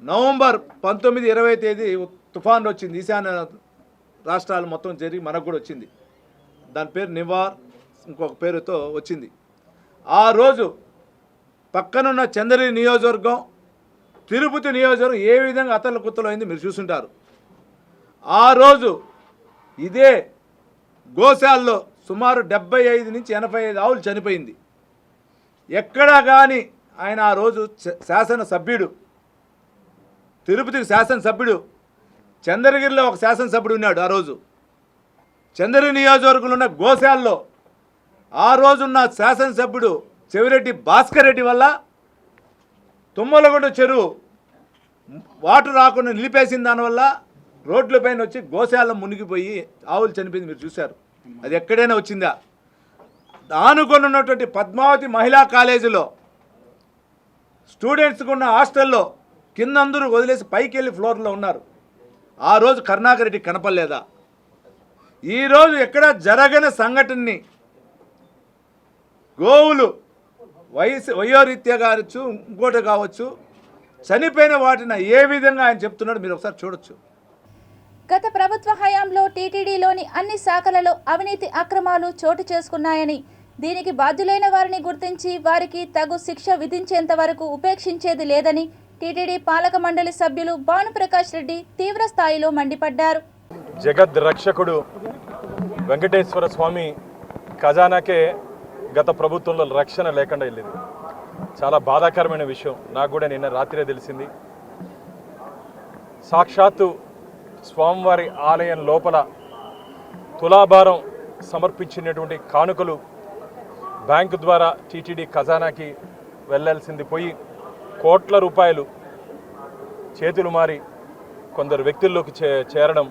నవంబర్ 19, 20 తేదీ తుఫాన్ వచ్చింది. ఈశాన్య రాష్ట్రాలు మొత్తం జరిగి మనకు కూడా వచ్చింది. దాని పేరు నివార్, ఇంకొక పేరుతో వచ్చింది. ఆ రోజు పక్కనున్న చంద్రగిరి నియోజకవర్గం, తిరుపతి నియోజకవర్గం ఏ విధంగా అతల కుత్తలు అయింది మీరు చూసుంటారు. ఆ రోజు ఇదే గోశాలలో సుమారు 75 నుంచి 85 ఆవులు చనిపోయింది. ఎక్కడా కానీ ఆయన ఆ రోజు శాసనసభ్యుడు, తిరుపతికి శాసనసభ్యుడు, చంద్రగిరిలో ఒక శాసనసభ్యుడు ఉన్నాడు. ఆ రోజు చంద్రగిరి నియోజకవర్గంలో ఉన్న గోశాలలో ఆ రోజున్న శాసనసభ్యుడు చెవిరెడ్డి భాస్కర్ రెడ్డి వల్ల తుమ్మలగొండ చెరువు వాటర్ రాకుండా నిలిపేసిన దానివల్ల రోడ్లపైన వచ్చి గోశాల మునిగిపోయి ఆవులు చనిపోయింది మీరు చూశారు. అది ఎక్కడైనా వచ్చిందా? ఆనుకొని ఉన్నటువంటి పద్మావతి మహిళా కాలేజీలో స్టూడెంట్స్కి ఉన్న హాస్టల్లో కింద అందరూ వదిలేసి పైకి వెళ్ళి ఫ్లోర్లో ఉన్నారు. ఆ రోజు కరుణాకర్ రెడ్డి కనపడలేదా? ఈరోజు ఎక్కడ జరగని సంఘటనని గోవులు వయోరీత్యా కావచ్చు, ఇంకోటి కావచ్చు, చనిపోయిన వాటిని ఏ విధంగా ఆయన చెప్తున్నాడు మీరు ఒకసారి చూడొచ్చు. గత ప్రభుత్వ హయాంలో టీటీడీలోని అన్ని శాఖలలో అవినీతి అక్రమాలు చోటు చేసుకున్నాయని, దీనికి బాధ్యులైన వారిని గుర్తించి వారికి తగు శిక్ష విధించేంత వరకు ఉపేక్షించేది లేదని టీటీడీ పాలక మండలి సభ్యులు భానుప్రకాష్ రెడ్డి తీవ్ర స్థాయిలో మండిపడ్డారు. జగద్ రక్షకుడు వెంకటేశ్వర స్వామి ఖజానాకే గత ప్రభుత్వంలో రక్షణ లేకుండా వెళ్ళింది. చాలా బాధాకరమైన విషయం. నాకు కూడా నిన్న రాత్రే తెలిసింది. సాక్షాత్తు స్వామివారి ఆలయం లోపల తులాభారం సమర్పించినటువంటి కానుకలు బ్యాంకు ద్వారా టీటీడీ ఖజానాకి వెళ్ళాల్సింది పోయి కోట్ల రూపాయలు చేతులు మారి కొందరు వ్యక్తుల్లోకి చేరడం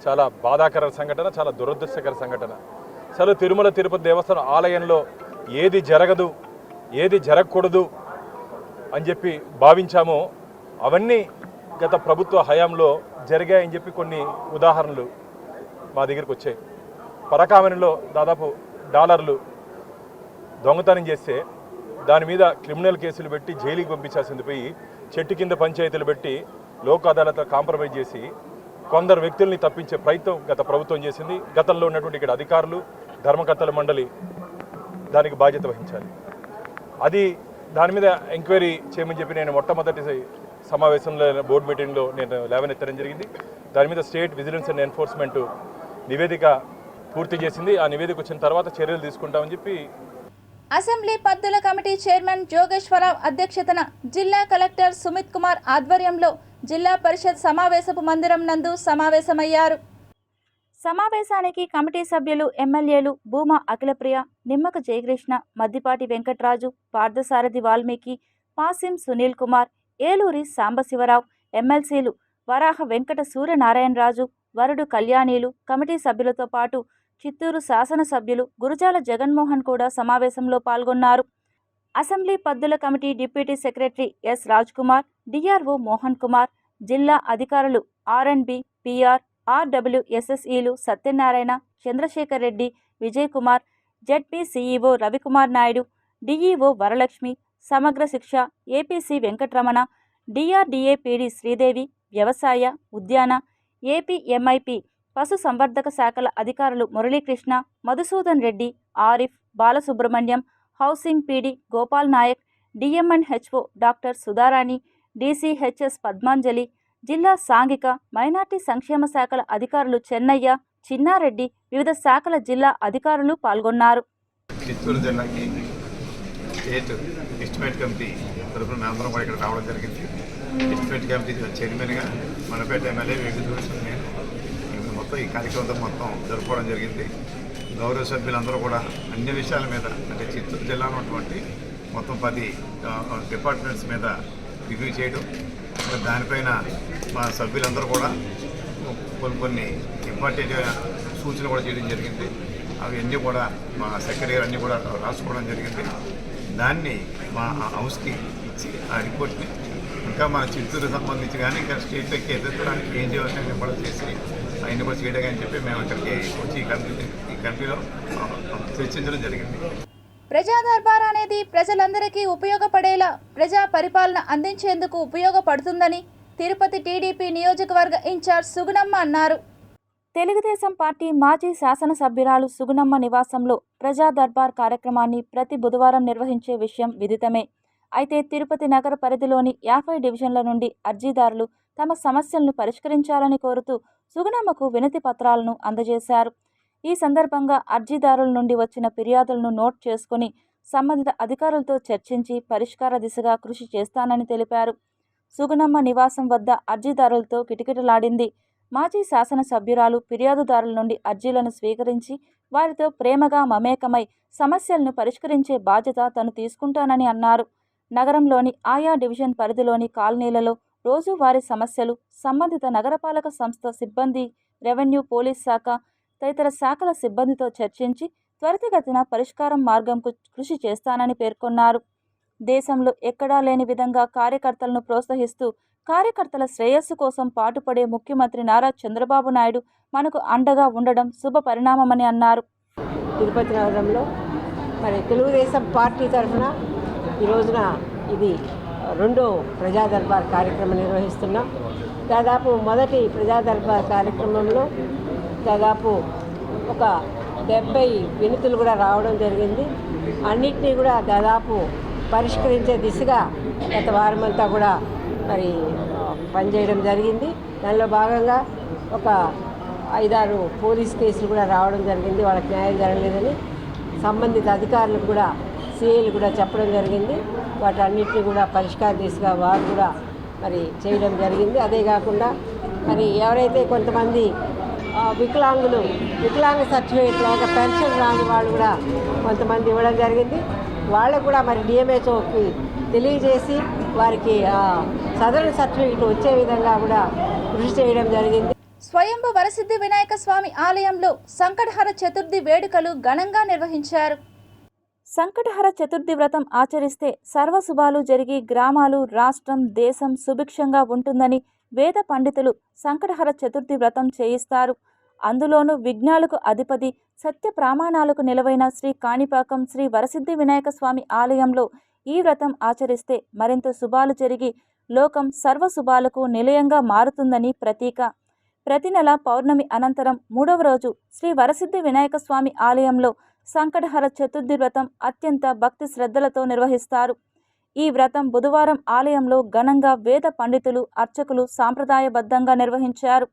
చాలా బాధాకర సంఘటన, చాలా దురదృష్టకర సంఘటన. అసలు తిరుమల తిరుపతి దేవస్థానం ఆలయంలో ఏది జరగదు, ఏది జరగకూడదు అని చెప్పి భావించామో అవన్నీ గత ప్రభుత్వ హయాంలో జరిగాయని చెప్పి కొన్ని ఉదాహరణలు మా దగ్గరికి వచ్చాయి. పరకామణిలో దాదాపు డాలర్లు దొంగతనం చేస్తే దాని మీద క్రిమినల్ కేసులు పెట్టి జైలుకి పంపించాల్సింది పోయి చెట్టు కింద పంచాయతీలు పెట్టి లోక్ అదాలత్ కాంప్రమైజ్ చేసి కొందరు వ్యక్తుల్ని తప్పించే ప్రయత్నం గత ప్రభుత్వం చేసింది. గతంలో ఉన్నటువంటి ఇక్కడ అధికారులు, ధర్మకర్తల మండలి దానికి బాధ్యత వహించాలి. అది దాని మీద ఎంక్వైరీ చేయమని చెప్పి నేను మొట్టమొదటి సమావేశంలో బోర్డు మీటింగ్లో నేను లేవనెత్తడం జరిగింది. దాని మీద స్టేట్ విజిలెన్స్ అండ్ ఎన్ఫోర్స్మెంట్ నివేదిక పూర్తి చేసింది. ఆ నివేదిక వచ్చిన తర్వాత చర్యలు తీసుకుంటామని చెప్పి అసెంబ్లీ పద్దుల కమిటీ చైర్మన్ జోగేశ్వరరావు అధ్యక్షతన జిల్లా కలెక్టర్ సుమిత్ కుమార్ ఆధ్వర్యంలో జిల్లా పరిషత్ సమావేశపు మందిరం నందు సమావేశమయ్యారు. సమావేశానికి కమిటీ సభ్యులు ఎమ్మెల్యేలు భూమా అఖిలప్రియ, నిమ్మక జయకృష్ణ, మద్దిపాటి వెంకట్రాజు, పార్థసారథి వాల్మీకి, పాసిం సునీల్ కుమార్, ఏలూరి సాంబశివరావు, ఎమ్మెల్సీలు వరాహ వెంకట సూర్యనారాయణరాజు, వరుడు కళ్యాణీలు, కమిటీ సభ్యులతో పాటు చిత్తూరు శాసనసభ్యులు గురజాల జగన్మోహన్ కూడా సమావేశంలో పాల్గొన్నారు. అసెంబ్లీ పద్దుల committee deputy secretary S Raj Kumar, DRO Mohan Kumar, జిల్లా అధికారులు ఆర్ఎండ్బి, పిఆర్, ఆర్డబ్ల్యూఎస్ఎస్ఈలు Satyanarayana, Chandrashekar Reddy, Vijay Kumar, ZP CEO Ravikumar Naidu, DEO Varalakshmi, Samagra Shiksha APC Venkataramana, DRDA PD Sridevi, వ్యవసాయ, ఉద్యాన, ఏపీఎంఐపి పశు సంవర్ధక శాఖల అధికారులు Muralikrishna, Madhusudan Reddy, Arif, Balasubramanyam, housing PD Gopal Naik, DMNHO doctor Sudharani, DCHS Padmanjali, జిల్లా సాంఘిక మైనార్టీ సంక్షేమ శాఖల అధికారులు చెన్నయ్య, చిన్నారెడ్డి, వివిధ శాఖల జిల్లా అధికారులు పాల్గొన్నారు. చిత్తూరు జిల్లాకి స్టేట్ ఎస్టిమేట్ కమిటీ తరఫున మేమందరం కూడా ఇక్కడ రావడం జరిగింది. ఎస్టిమేట్ కమిటీ చైర్మన్గా మనపేట ఎమ్మెల్యే వెంకటేశ్వర నేను మొత్తం ఈ కార్యక్రమంతో మొత్తం జరుపుకోవడం జరిగింది. గౌరవ సభ్యులందరూ కూడా అన్ని విషయాల మీద, అంటే చిత్తూరు జిల్లాలో ఉన్నటువంటి మొత్తం 10 డిపార్ట్మెంట్స్ మీద రివ్యూ చేయడం, దానిపైన మా సభ్యులందరూ కూడా కొన్ని ఇంపార్టెంట్ సూచనలు కూడా చేయడం జరిగింది. అవన్నీ కూడా మా సెక్రటరీ అన్నీ కూడా రాసుకోవడం జరిగింది. దాన్ని మా హౌస్కి ఇచ్చి ఆ రిపోర్ట్ని ఇంకా మన చిత్తూరు సంబంధించి కానీ ఇంకా స్టేట్లకి ఎదుర్కోవడానికి ఏం చేయాల్సిన కూడా చేసి అవన్నీ కూడా చేయడం అని చెప్పి మేము ఇక్కడికి వచ్చి ఈ కమిటీలో చర్చించడం జరిగింది. ప్రజా దర్బార్ అనేది ప్రజలందరికీ ఉపయోగపడేలా ప్రజా పరిపాలన అందించేందుకు ఉపయోగపడుతుందని తిరుపతి టీడీపీ నియోజకవర్గ ఇన్ఛార్జ్ సుగుణమ్మ అన్నారు. తెలుగుదేశం పార్టీ మాజీ శాసనసభ్యురాలు సుగుణమ్మ నివాసంలో ప్రజా దర్బార్ కార్యక్రమాన్ని ప్రతి బుధవారం నిర్వహించే విషయం విదితమే. అయితే తిరుపతి నగర పరిధిలోని 50 డివిజన్ల నుండి అర్జీదారులు తమ సమస్యలను పరిష్కరించాలని కోరుతూ సుగుణమ్మకు వినతి పత్రాలను అందజేశారు. ఈ సందర్భంగా అర్జీదారుల నుండి వచ్చిన ఫిర్యాదులను నోట్ చేసుకుని సంబంధిత అధికారులతో చర్చించి పరిష్కార దిశగా కృషి చేస్తానని తెలిపారు. సుగుణమ్మ నివాసం వద్ద అర్జీదారులతో కిటకిటలాడింది. మాజీ శాసనసభ్యురాలు ఫిర్యాదుదారుల నుండి అర్జీలను స్వీకరించి వారితో ప్రేమగా మమేకమై సమస్యలను పరిష్కరించే బాధ్యత తను తీసుకుంటానని అన్నారు. నగరంలోని ఆయా డివిజన్ పరిధిలోని కాలనీలలో రోజువారీ సమస్యలు సంబంధిత నగరపాలక సంస్థ సిబ్బంది, రెవెన్యూ, పోలీస్ శాఖ తదితర శాఖల సిబ్బందితో చర్చించి త్వరితగతిన పరిష్కారం మార్గంకు కృషి చేస్తానని పేర్కొన్నారు. దేశంలో ఎక్కడా లేని విధంగా కార్యకర్తలను ప్రోత్సహిస్తూ కార్యకర్తల శ్రేయస్సు కోసం పాటుపడే ముఖ్యమంత్రి నారా చంద్రబాబు నాయుడు మనకు అండగా ఉండడం శుభ పరిణామమని అన్నారు. తిరుపతి నగరంలో మరి తెలుగుదేశం పార్టీ తరఫున ఈ రోజున ఇది 2వ ప్రజా దర్బార్ కార్యక్రమం నిర్వహిస్తున్నాం. దాదాపు మొదటి ప్రజా దర్బార్ కార్యక్రమంలో దాదాపు ఒక 70 వినతులు కూడా రావడం జరిగింది. అన్నిటినీ కూడా దాదాపు పరిష్కరించే దిశగా గత వారమంతా కూడా మరి పనిచేయడం జరిగింది. దానిలో భాగంగా ఒక 5-6 పోలీస్ కేసులు కూడా రావడం జరిగింది. వాళ్ళకి న్యాయం జరగలేదని సంబంధిత అధికారులకు కూడా సిఐలు కూడా చెప్పడం జరిగింది. వాటన్నిటిని కూడా పరిష్కార దిశగా వారు కూడా మరి చేయడం జరిగింది. అదే కాకుండా మరి ఎవరైతే కొంతమంది వికలాంగ సర్టిఫికేట్ లేక పెన్షన్ రాని వాళ్ళు కూడా కొంతమంది ఇవ్వడం జరిగింది. వాళ్ళకు కూడా మరి డిఎంహెచ్ఓకి తెలియజేసి వారికి సదరన్ సర్టిఫికేట్ వచ్చే విధంగా కూడా కృషి చేయడం జరిగింది. స్వయంభు వరసిద్ధి వినాయక స్వామి ఆలయంలో సంకటహర చతుర్థి వేడుకలు ఘనంగా నిర్వహించారు. సంకటహర చతుర్థి వ్రతం ఆచరిస్తే సర్వశుభాలు జరిగి గ్రామాలు, రాష్ట్రం, దేశం సుభిక్షంగా ఉంటుందని వేద పండితులు సంకటహర చతుర్థి వ్రతం చేయిస్తారు. అందులోనూ విఘ్నాలకు అధిపతి, సత్య ప్రమాణాలకు నిలవైన శ్రీ కాణిపాకం శ్రీ వరసిద్ధి వినాయక స్వామి ఆలయంలో ఈ వ్రతం ఆచరిస్తే మరింత శుభాలు జరిగి లోకం సర్వశుభాలకు నిలయంగా మారుతుందని ప్రతీక. ప్రతి నెల పౌర్ణమి అనంతరం 3వ రోజు శ్రీ వరసిద్ధి వినాయక స్వామి ఆలయంలో సంకటహర చతుర్థి వ్రతం అత్యంత భక్తి శ్రద్ధలతో నిర్వహిస్తారు. ఈ వ్రతం బుధవారం ఆలయంలో ఘనంగా వేద పండితులు, అర్చకులు సాంప్రదాయబద్ధంగా నిర్వహించారు.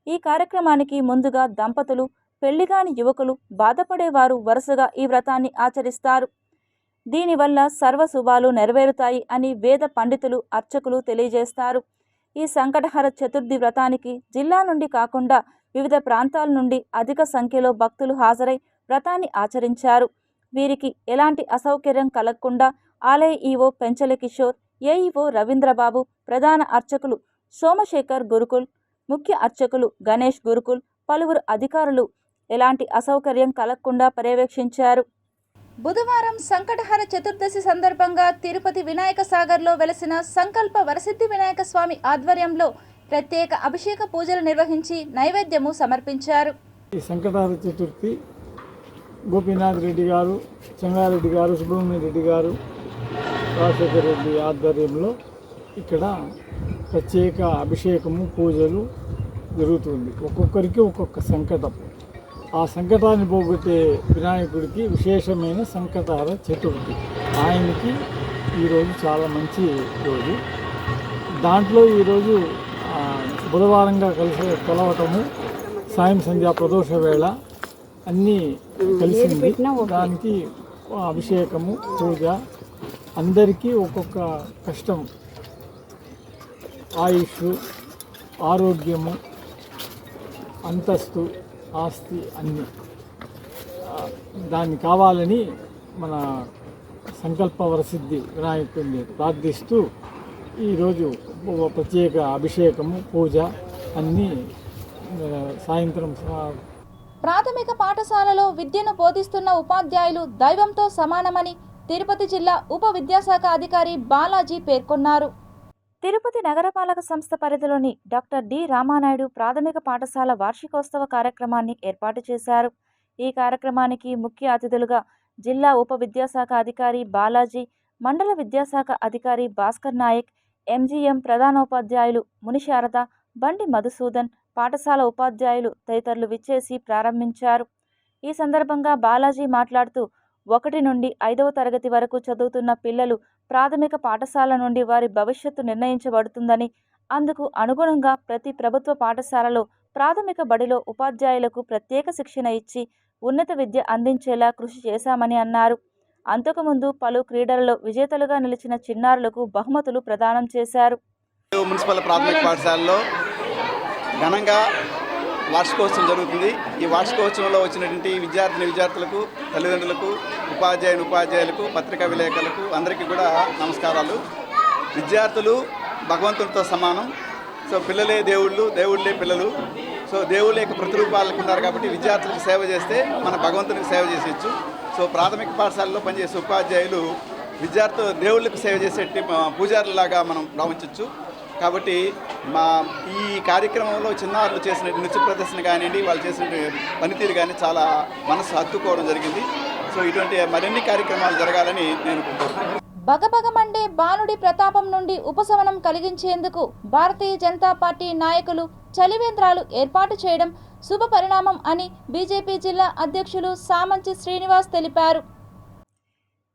ఈ కార్యక్రమానికి ముందుగా దంపతులు, పెళ్లిగాని యువకులు, బాధపడేవారు వరుసగా ఈ వ్రతాన్ని ఆచరిస్తారు. దీనివల్ల సర్వశుభాలు నెరవేరుతాయి అని వేద పండితులు, అర్చకులు తెలియజేస్తారు. ఈ సంకటహర చతుర్థి వ్రతానికి జిల్లా నుండి కాకుండా వివిధ ప్రాంతాల నుండి అధిక సంఖ్యలో భక్తులు హాజరై వ్రతాన్ని ఆచరించారు. వీరికి ఎలాంటి అసౌకర్యం కలగకుండా ఆలయ ఈవో పెంచల కిషోర్, ఏఈఓ రవీంద్రబాబు, ప్రధాన అర్చకులు సోమశేఖర్ గురుకుల్, ముఖ్య అర్చకులు గణేష్ గురుకుల్, పలువురు అధికారులు ఎలాంటి అసౌకర్యం కలగకుండా పర్యవేక్షించారు. బుధవారం సంకటహర చతుర్దశి సందర్భంగా తిరుపతి వినాయక సాగర్లో వెలసిన సంకల్ప వరసిద్ధి వినాయక స్వామి ఆధ్వర్యంలో ప్రత్యేక అభిషేక పూజలు నిర్వహించి నైవేద్యము సమర్పించారు. ఈ సంకటహర చతుర్థి గోపీనాథ్ రెడ్డి గారు, చెంగారెడ్డి గారు, సుబ్రహ్మణ్య రెడ్డి గారు, రాజశేఖర రెడ్డి ఆధ్వర్యంలో ఇక్కడ ప్రత్యేక అభిషేకము, పూజలు జరుగుతుంది. ఒక్కొక్కరికి ఒక్కొక్క సంకటం. ఆ సంకటాన్ని పోగొట్టే వినాయకుడికి విశేషమైన సంకటహర చతుర్థి. ఆయనకి ఈరోజు చాలా మంచి రోజు. దాంట్లో ఈరోజు బుధవారంగా కలవటము, సాయం సంధ్యా ప్రదోష వేళ అన్నీ కలిసింది. దానికి అభిషేకము, పూజ, అందరికీ ఒక్కొక్క కష్టం, ఆయుష్, ఆరోగ్యము, అంతస్తు, ఆస్తి అన్నీ దాన్ని కావాలని మన సంకల్ప వరసిద్ధి వినాయకుడిని ప్రార్థిస్తూ ఈరోజు ప్రత్యేక అభిషేకము, పూజ అన్నీ సాయంత్రం. ప్రాథమిక పాఠశాలలో విద్యను బోధిస్తున్న ఉపాధ్యాయులు దైవంతో సమానమని తిరుపతి జిల్లా ఉప విద్యాశాఖ అధికారి బాలాజీ పేర్కొన్నారు. తిరుపతి నగరపాలక సంస్థ పరిధిలోని డాక్టర్ డి రామానాయుడు ప్రాథమిక పాఠశాల వార్షికోత్సవ కార్యక్రమాన్ని ఏర్పాటు చేశారు. ఈ కార్యక్రమానికి ముఖ్య అతిథులుగా జిల్లా ఉప విద్యాశాఖ అధికారి బాలాజీ, మండల విద్యాశాఖ అధికారి భాస్కర్ నాయక్, ఎంజీఎం ప్రధానోపాధ్యాయులు మునిశారద, బండి మధుసూదన్, పాఠశాల ఉపాధ్యాయులు తదితరులు విచ్చేసి ప్రారంభించారు. ఈ సందర్భంగా బాలాజీ మాట్లాడుతూ 1 నుండి 5వ తరగతి వరకు చదువుతున్న పిల్లలు ప్రాథమిక పాఠశాల నుండి వారి భవిష్యత్తు నిర్ణయించబడుతుందని, అందుకు అనుగుణంగా ప్రతి ప్రభుత్వ పాఠశాలలో ప్రాథమిక బడిలో ఉపాధ్యాయులకు ప్రత్యేక శిక్షణ ఇచ్చి ఉన్నత విద్య అందించేలా కృషి చేశామని అన్నారు. అంతకుముందు పలు క్రీడలలో విజేతలుగా నిలిచిన చిన్నారులకు బహుమతులు ప్రదానం చేశారు. మున్సిపల్ ప్రాథమిక పాఠశాలలో ఘనంగా వార్షికోత్సవం జరుగుతుంది. ఈ వార్షికోత్సవంలో వచ్చినటువంటి విద్యార్థులకు, తల్లిదండ్రులకు, ఉపాధ్యాయులకు, పత్రికా విలేకరులకు అందరికీ కూడా నమస్కారాలు. విద్యార్థులు భగవంతుడితో సమానం. సో పిల్లలే దేవుళ్ళు, దేవుళ్ళే పిల్లలు. సో దేవుళ్ళ యొక్క ప్రతిరూపాలకు ఉన్నారు కాబట్టి విద్యార్థులకు సేవ చేస్తే మన భగవంతునికి సేవ చేసేయచ్చు. సో ప్రాథమిక పాఠశాలలో పనిచేసే ఉపాధ్యాయులు దేవుళ్ళకు సేవ చేసే పూజారులాగా మనం భావించవచ్చు. కాబట్టి ఈ కార్యక్రమంలో చిన్నారులు చేసిన నృత్య ప్రదర్శన కానివ్వండి, వాళ్ళు చేసిన పనితీరు కానీ చాలా మనసు హత్తుకోవడం జరిగింది. సో ఇటువంటి మరిన్ని కార్యక్రమాలు జరగాలని నేను కోరుకుంటున్నాను. బగబగమండే బాలుడి ప్రతాపం నుండి ఉపశమనం కలిగించేందుకు భారతీయ జనతా పార్టీ నాయకులు చలివేంద్రాలు ఏర్పాటు చేయడం శుభ పరిణామం అని బీజేపీ జిల్లా అధ్యక్షులు సామంచి శ్రీనివాస్ తెలిపారు.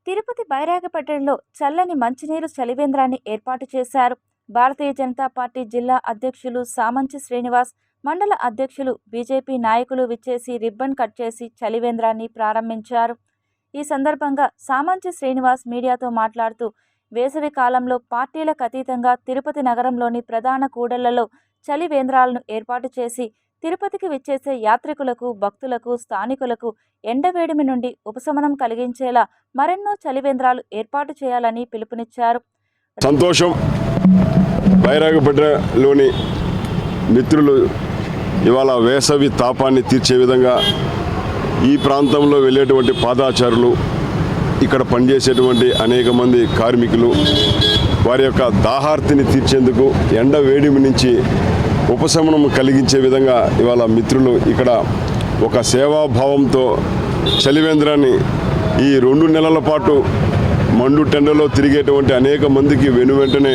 తిరుపతి బైరాగపట్టణంలో చల్లని మంచినీరు చలివేంద్రాన్ని ఏర్పాటు చేశారు. భారతీయ జనతా పార్టీ జిల్లా అధ్యక్షులు సామంచి శ్రీనివాస్, మండల అధ్యక్షులు, బీజేపీ నాయకులు విచ్చేసి రిబ్బన్ కట్ చేసి చలివేంద్రాన్ని ప్రారంభించారు. ఈ సందర్భంగా సామంచి శ్రీనివాస్ మీడియాతో మాట్లాడుతూ, వేసవి కాలంలో పార్టీలకు అతీతంగా తిరుపతి నగరంలోని ప్రధాన కూడళ్లలో చలివేంద్రాలను ఏర్పాటు చేసి తిరుపతికి విచ్చేసే యాత్రికులకు, భక్తులకు, స్థానికులకు ఎండవేడిమి నుండి ఉపశమనం కలిగించేలా మరెన్నో చలివేంద్రాలు ఏర్పాటు చేయాలని పిలుపునిచ్చారు. సంతోషం. బైరాగపేటలోని మిత్రులు ఇవాళ వేసవి తాపాన్ని తీర్చే విధంగా ఈ ప్రాంతంలో వెళ్ళేటువంటి పాదాచారులు, ఇక్కడ పనిచేసేటువంటి అనేక మంది కార్మికులు వారి యొక్క దాహార్తిని తీర్చేందుకు, ఎండ వేడిమి నుంచి ఉపశమనం కలిగించే విధంగా ఇవాళ మిత్రులు ఇక్కడ ఒక సేవాభావంతో చలివేంద్రాన్ని ఈ 2 నెలల పాటు మండు టెండలో తిరిగేటువంటి అనేక మందికి వెనువెంటనే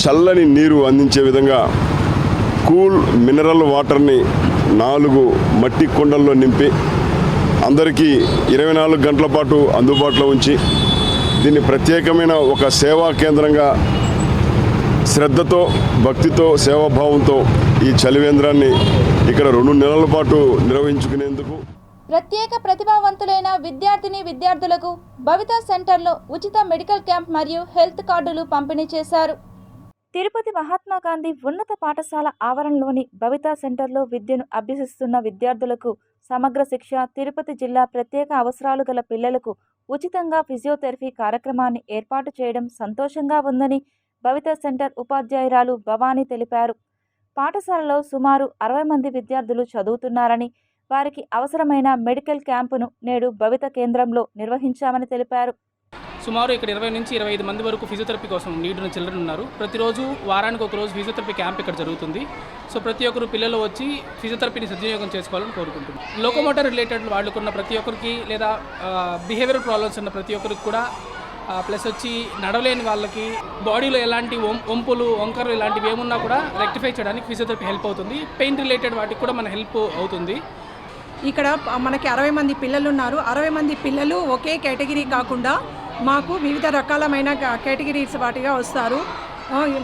చల్లని నీరు అందించే విధంగా కూల్ మినరల్ వాటర్ని 4 మట్టి కుండల్లో నింపి అందరికీ 24 గంటల పాటు అందుబాటులో ఉంచి దీన్ని ప్రత్యేకమైన ఒక సేవా కేంద్రంగా శ్రద్ధతో, భక్తితో, సేవాభావంతో ఈ చలివేంద్రాన్ని ఇక్కడ 2 నెలల పాటు నిర్వహించుకునేందుకు ప్రత్యేక ప్రతిభావంతులైన విద్యార్థులకు భవితా సెంటర్లో ఉచిత మెడికల్ క్యాంప్ మరియు హెల్త్ కార్డులు పంపిణీ చేశారు. తిరుపతి మహాత్మా గాంధీ ఉన్నత పాఠశాల ఆవరణలోని భవితా సెంటర్లో విద్యను అభ్యసిస్తున్న విద్యార్థులకు సమగ్ర శిక్ష, తిరుపతి జిల్లా ప్రత్యేక అవసరాలు గల పిల్లలకు ఉచితంగా ఫిజియోథెరపీ కార్యక్రమాన్ని ఏర్పాటు చేయడం సంతోషంగా ఉందని భవితా సెంటర్ ఉపాధ్యాయురాలు భవానీ తెలిపారు. పాఠశాలలో సుమారు 60 మంది విద్యార్థులు చదువుతున్నారని, వారికి అవసరమైన మెడికల్ క్యాంపును నేడు భవిత కేంద్రంలో నిర్వహించామని తెలిపారు. సుమారు ఇక్కడ 20 నుంచి 25 మంది వరకు ఫిజియోథెరపీ కోసం నీడ్ ఉన్న చిల్డ్రన్ ఉన్నారు. ప్రతిరోజు వారానికి ఒక రోజు ఫిజియోథెరపీ క్యాంప్ ఇక్కడ జరుగుతుంది. సో ప్రతి ఒక్కరు పిల్లలు వచ్చి ఫిజియోథెరపీని సద్వినియోగం చేసుకోవాలని కోరుకుంటున్నాం. లోకోమోటర్ రిలేటెడ్ వాళ్ళకున్న ప్రతి ఒక్కరికి లేదా బిహేవియర్ ప్రాబ్లమ్స్ ఉన్న ప్రతి ఒక్కరికి కూడా ప్లస్ వచ్చి నడవలేని వాళ్ళకి బాడీలో ఎలాంటి వంపులు, వంకరలు ఇలాంటివి ఏమున్నా కూడా రెక్టిఫై చేయడానికి ఫిజియోథెరపీ హెల్ప్ అవుతుంది. పెయిన్ రిలేటెడ్ వాటికి కూడా మన హెల్ప్ అవుతుంది. ఇక్కడ మనకి 60 మంది పిల్లలు ఉన్నారు. 60 మంది పిల్లలు ఒకే కేటగిరీ కాకుండా మాకు వివిధ రకాలమైన కేటగిరీస్ వాటిగా వస్తారు.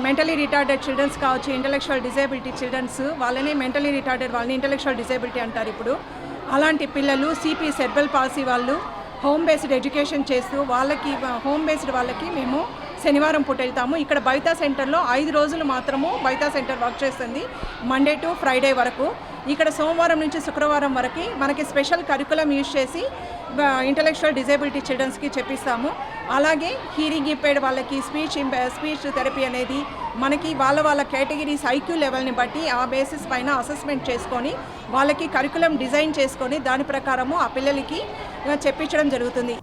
మెంటలీ రిటార్డెడ్ చిల్డ్రన్స్ కావచ్చు, ఇంటలెక్చువల్ డిజేబిలిటీ చిల్డ్రన్స్, వాళ్ళని మెంటలీ రిటార్డెడ్ వాళ్ళని ఇంటలెక్చువల్ డిజేబిలిటీ అంటారు ఇప్పుడు. అలాంటి పిల్లలు, సిపి సెర్బల్ పాలసీ వాళ్ళు హోమ్ బేస్డ్ ఎడ్యుకేషన్ చేస్తూ వాళ్ళకి హోమ్ బేస్డ్ వాళ్ళకి మేము శనివారం పూట వెళ్తాము. ఇక్కడ భవితా సెంటర్లో 5 రోజులు మాత్రము భవితా సెంటర్ వర్క్ చేస్తుంది, మండే టు ఫ్రైడే వరకు. ఇక్కడ సోమవారం నుంచి శుక్రవారం వరకు మనకి స్పెషల్ కరికులం యూజ్ చేసి ఇంటలెక్చువల్ డిజేబిలిటీ చిల్డ్రన్స్కి చెప్పిస్తాము. అలాగే హీరింగ్ ఇంపైర్డ్ వాళ్ళకి స్పీచ్ థెరపీ అనేది మనకి వాళ్ళ కేటగిరీస్ ఐక్యూ లెవెల్ని బట్టి ఆ బేసిస్ పైన అసెస్మెంట్ చేసుకొని వాళ్ళకి కరికులం డిజైన్ చేసుకొని దాని ప్రకారము ఆ పిల్లలకి చెప్పించడం జరుగుతుంది.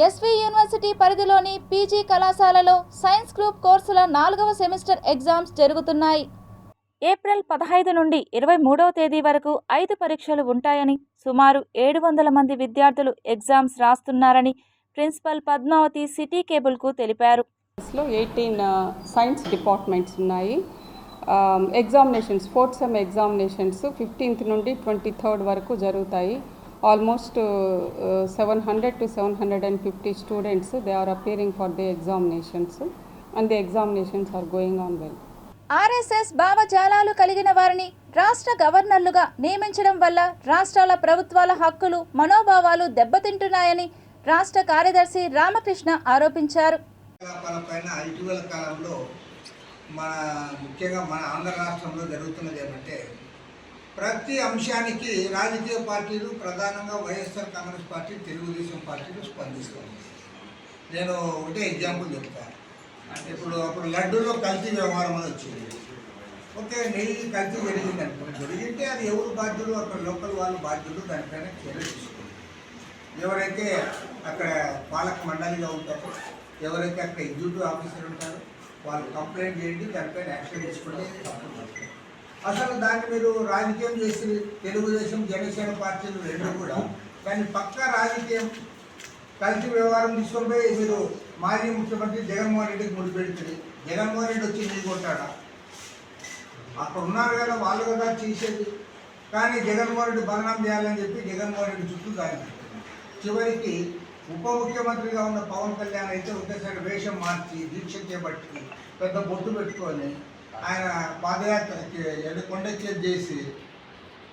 ఎస్వి యూనివర్సిటీ పరిధిలోని పీజీ కళాశాలలో సైన్స్ గ్రూప్ కోర్సుల 4వ సెమిస్టర్ ఎగ్జామ్స్ జరుగుతున్నాయి. ఏప్రిల్ 15 నుండి 23వ తేదీ వరకు 5 పరీక్షలు ఉంటాయని, సుమారు 700 మంది విద్యార్థులు ఎగ్జామ్స్ రాస్తున్నారని ప్రిన్సిపల్ పద్మావతి సిటీ కేబుల్కు తెలిపారు. 18 సైన్స్ డిపార్ట్మెంట్స్ ఉన్నాయి. Examinations 4th sem examinations 15th నుండి 23rd వరకు జరుగుతాయి. Almost 700 to 750 students they are appearing for the examinations and the examinations are going on well. RSS భావజాలాలు కలిగిన వారిని రాష్ట్ర గవర్నర్లుగా నియమించడం వల్ల రాష్ట్రాల ప్రభుత్వాల హక్కులు, మనోభావాలు దెబ్బతింటున్నాయని రాష్ట్ర కార్యదర్శి రామకృష్ణ ఆరోపించారు. ఇటీవల కాలంలో ముఖ్యంగా మన ఆంధ్ర రాష్ట్రంలో జరుగుతున్నది ఏమంటే, ప్రతి అంశానికి రాజకీయ పార్టీలు, ప్రధానంగా వైఎస్ఆర్ కాంగ్రెస్ పార్టీ, తెలుగుదేశం పార్టీలు స్పందిస్తుంది. నేను ఒకటే ఎగ్జాంపుల్ చెప్తాను. అప్పుడు లడ్డూలో కల్తీ వ్యవహారం అని వచ్చింది. ఓకే, నెయ్యి కల్తీ జరిగింది అనుకోండి. జరిగితే అది ఎవరు బాధ్యులు? అక్కడ లోకల్ వాళ్ళు బాధ్యులు. దానిపైన చర్యలు తీసుకోండి. ఎవరైతే అక్కడ పాలక మండలిగా ఉంటారో, ఎవరైతే అక్కడ ఎగ్జిక్యూటివ్ ఆఫీసర్ ఉంటారో వాళ్ళు కంప్లైంట్ చేయండి, దానిపైన యాక్షన్ తీసుకోండి. అసలు దాన్ని మీరు రాజకీయం చేసి తెలుగుదేశం, జనసేన పార్టీలు రెండు కూడా దాన్ని పక్కా రాజకీయం కల్తీ వ్యవహారం తీసుకొని పోయి మీరు మాజీ ముఖ్యమంత్రి జగన్మోహన్ రెడ్డికి ముడిపెడుతుంది. జగన్మోహన్ రెడ్డి వచ్చి నీకు కొట్టాడా? అక్కడ ఉన్నారు కదా వాళ్ళు కదా చేసేది. కానీ జగన్మోహన్ రెడ్డి బదనాం చేయాలని చెప్పి జగన్మోహన్ రెడ్డి చుట్టూ దాని చివరికి ఉప ముఖ్యమంత్రిగా ఉన్న పవన్ కళ్యాణ్ అయితే ఒకేసారి వేషం మార్చి దీక్ష చేపట్టి పెద్ద బొట్టు పెట్టుకొని ఆయన పాదయాత్ర కొండెక్కేది చేసి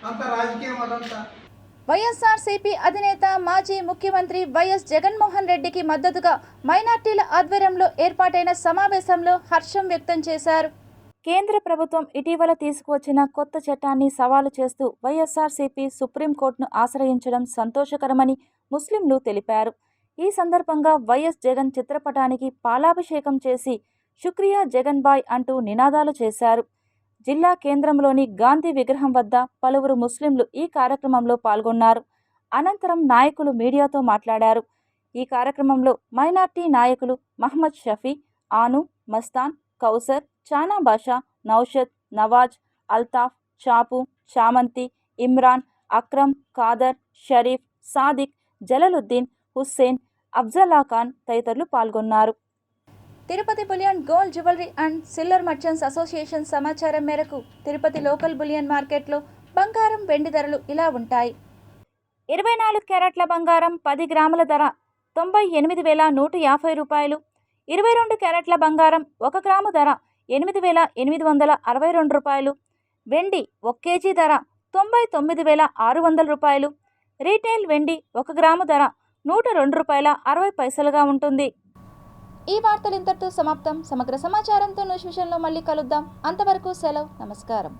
అంత రాజకీయం అదంతా. వైఎస్ఆర్సీపీ అధినేత మాజీ ముఖ్యమంత్రి వైఎస్ జగన్మోహన్ రెడ్డికి మద్దతుగా మైనార్టీల ఆధ్వర్యంలో ఏర్పాటైన సమావేశంలో హర్షం వ్యక్తం చేశారు. కేంద్ర ప్రభుత్వం ఇటీవల తీసుకువచ్చిన కొత్త చట్టాన్ని సవాలు చేస్తూ వైఎస్ఆర్సీపీ సుప్రీంకోర్టును ఆశ్రయించడం సంతోషకరమని ముస్లింలు తెలిపారు. ఈ సందర్భంగా వైఎస్ జగన్ చిత్రపటానికి పాలాభిషేకం చేసి శుక్రియా జగన్ బాయ్ అంటూ నినాదాలు చేశారు. జిల్లా కేంద్రంలోని గాంధీ విగ్రహం వద్ద పలువురు ముస్లింలు ఈ కార్యక్రమంలో పాల్గొన్నారు. అనంతరం నాయకులు మీడియాతో మాట్లాడారు. ఈ కార్యక్రమంలో మైనార్టీ నాయకులు మహమ్మద్ షఫీ, ఆను, మస్తాన్, కౌసర్, చానా బాషా, నౌషద్, నవాజ్, అల్తాఫ్, చాపు, చామంతి, ఇమ్రాన్, అక్రమ్, ఖాదర్, షరీఫ్, సాదిక్, జలలుద్దీన్, హుస్సేన్, అఫ్జలా ఖాన్ తదితరులు పాల్గొన్నారు. Tirupati bullion gold jewellery and silver merchants association సమాచారం మేరకు తిరుపతి లోకల్ బులియన్ మార్కెట్లో బంగారం, వెండి ధరలు ఇలా ఉంటాయి. 24 క్యారెట్ల బంగారం 10 గ్రాముల ధర 98,150 రూపాయలు. 22 క్యారెట్ల బంగారం 1 గ్రాము ధర 8,862 రూపాయలు. వెండి 1 కేజీ ధర 99,600 రూపాయలు. రీటైల్ వెండి 1 గ్రాము ధర 102 రూపాయల 60 పైసలుగా ఉంటుంది. ఈ వార్తలు ఇంతటితో సమాప్తం. సమగ్ర సమాచారంతో న్యూస్ విషయంలో మళ్ళీ కలుద్దాం. అంతవరకు సెలవు. నమస్కారం.